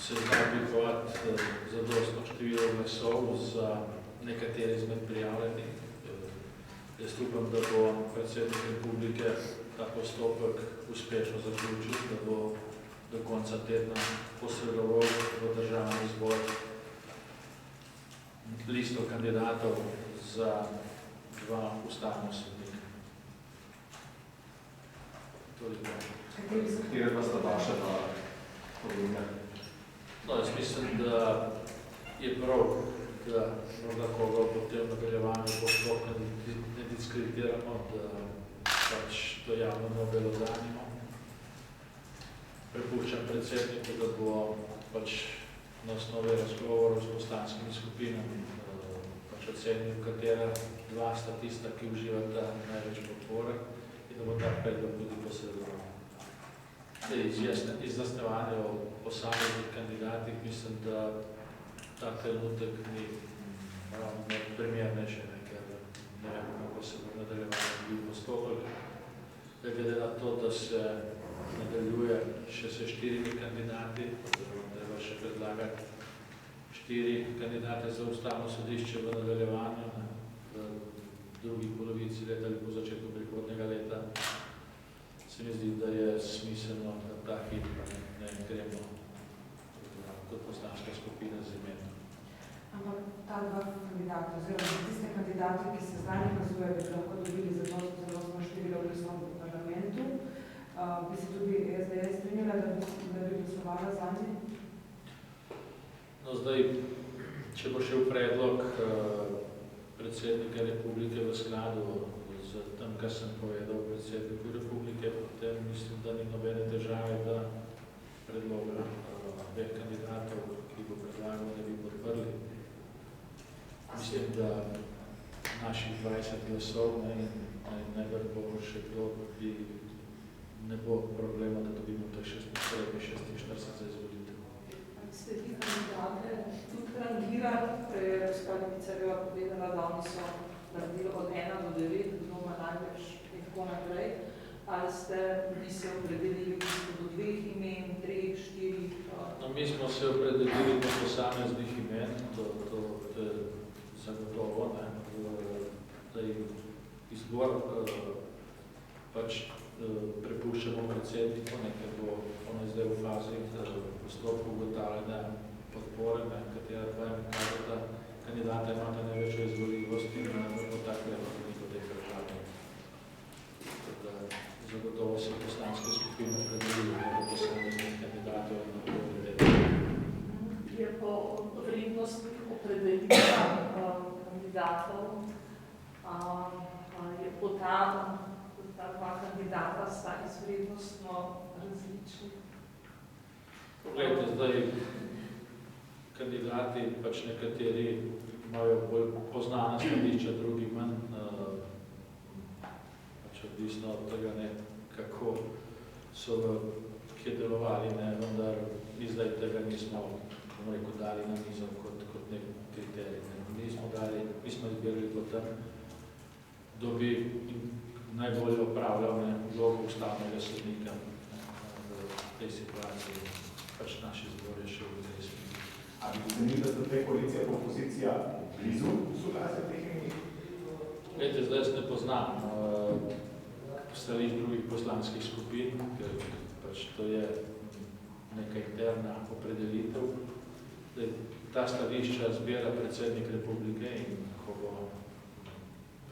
se zna oblikovati zadostno število glasov za nekatere izmed prijavljenih. Jaz upam, da bo predsednik republike ta postopek uspešno zaključil, da bo do konca tedna posredoval v državni zbor listo kandidatov za 2 ustavna sodnika. Katere pa sta vaše na probleme? No, jaz mislim, da je prav, da morda koga potem nadaljevanju postopka ne diskreditiramo, da pač to javno ne obelodanimo. Prepuščam predsedniku, da bo pač na osnovi razgovorov s poslanskimi skupinami pač ocenil, katera 2 sta tista, ki uživata največ podpore in da bo ta predlog tudi posredoval. Izjasnevanje o posameznih kandidatih, mislim, da ta trenutek ni ravno primernejše, ker ne vem, kako se bo nadaljevalo postopek. Glede na to, da se nadaljuje še s 4 kandidati, treba še predlagati 4 kandidate za ustavno sodišče v nadaljevanju v drugi polovici leta ali po začetku prihodnega leta. Se mi zdi, da je smiselno, da ta hip ne gremo kot poslanska skupina z imenom. Ampak ta 2 kandidata, oziroma tiste kandidate, ki se zdaj nakazuje, da bi lahko dobili zadostno število glasov v parlamentu, bi se tudi SDS strinjala, da bi glasovala za nje? No, zdaj, če bo šel predlog predsednika republike v skladu z tem, kar sem povedal predsedniku republike, potem mislim, da ni nobene težave, da predloga 2 kandidatov, ki bo predlagal, da bi podprli. Mislim, da naših 20 glasov najbolj bo še kdo, ki ne bo problema, da dobimo to 46 za izvolitev. Sledi kandidate tudi rangira, prej je gospod Picarjeva povedala, da oni so naredili od 1 do 9, kdo ima največ in tako naprej. Ali ste vi se opredelili do 2 imen, 3, 4? No, mi smo se opredelili do posameznih imen, to je zagotovo, da izbor pač prepuščamo predsedniku, ker bo ono zdaj v fazi postopku ugotavljanja podpore, katera 2 kandidata imata največjo izvoljivost in bo tak predlog ni potekal žalno. Zagotovo se poslanske skupine opredelili do posameznih kandidatov in opredelili. Je po vrednosti opredelitva kandidatov, je po ta 2 kandidata sta izvrednostno različni. Poglejte, zdaj kandidati, pač nekateri imajo bolj poznana stališča, drugi manj, pač odvisno od tega, kako so kje delovali, vendar mi zdaj tega nismo, bomo rekel, dali na mizo kot nek kriterij. Mi smo izbirali po tem, kdo bi najbolje opravljal vlogo ustavnega sodnika v tej situaciji. Pač naši zbor je še v tej smeri. Ali bi se mi, da sta 2 koalicija pa opozicija blizu soglasja teh imenih? Glejte, zdaj jaz ne poznam stališč drugih poslanskih skupin, ker pač to je neka interna opredelitev. Ta stališča zbira predsednik republike in ko bo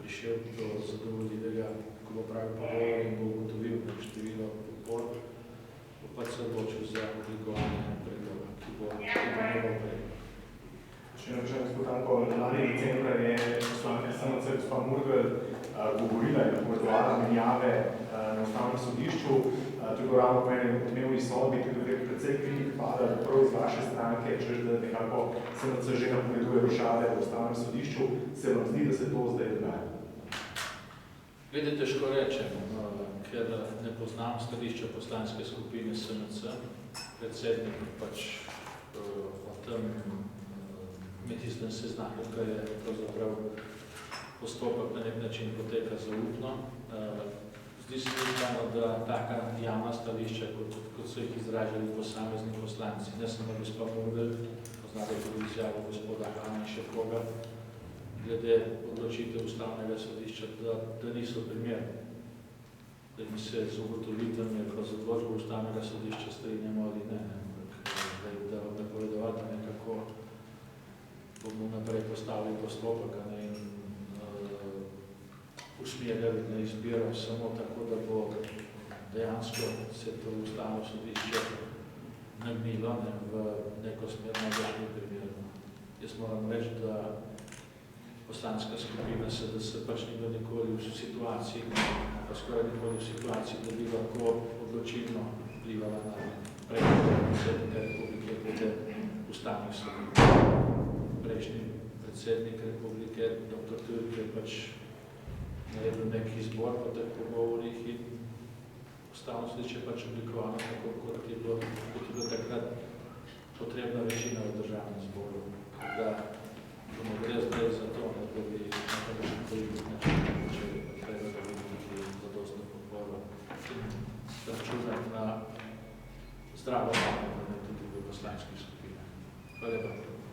prišel do zadovoljivega, ko bo pravi pogovor in bo ugotovil število podpor, bo pač se odločil za oblikovanje predloga, ki bo njegov predlog. Še gospod Tanko, lani decembra je poslanka SMC gospa Murgel govorila in napovedovala menjave na ustavnem sodišču. Tudi ravno po eni odmevni sodbi, tudi precej kritik pada prav iz vaše stranke, češ da nekako SMC že napoveduje rošade v ustavnem sodišču. Se vam zdi, da se to zdaj dogaja? Glede, težko rečem, ker ne poznam stališča poslanske skupine SMC, predsednik pač o tem med tistem seznanju, kar je pravzaprav postopek na nek način poteka zaupno. Zdi se mi znano, da taka javna stališča, kot so jih izražali posamezni poslanci, ne samo gospod Murgel, poznate tudi izjavo gospoda Hana in še koga, glede odločitev Ustavnega sodišča, da niso primerni. Da mi se z ugotovitvami, ko z odločbo Ustavnega sodišča strinjamo ali ne. Da vam napovedovati nekako bomo naprej postavili postopek in usmerjali na izbiro samo tako, da bo dejansko se to Ustavno sodišče nagnilo v neko smer najboljši primerno. Jaz moram reči, da poslanska skupina se pač ni bila nikoli v situaciji, pa skoraj nikoli v situaciji, da bi lahko odločilno vplivala na predsednika Republike glede ustavnih sodnikov. Prejšnji predsednik Republike, dr. Turk, je pač naredil neki izbor po teh pogovorih in Ustavno sodišče je pač oblikovano tako, kot je bilo takrat potrebna večina v državnem zboru. Da bomo gre zdaj za to, da bi nekaj politik način počeli, pa treba da bi nekaj zadostno podporo računati na zdravo pamet, tudi v poslanskih skupinah. Hvala lepa.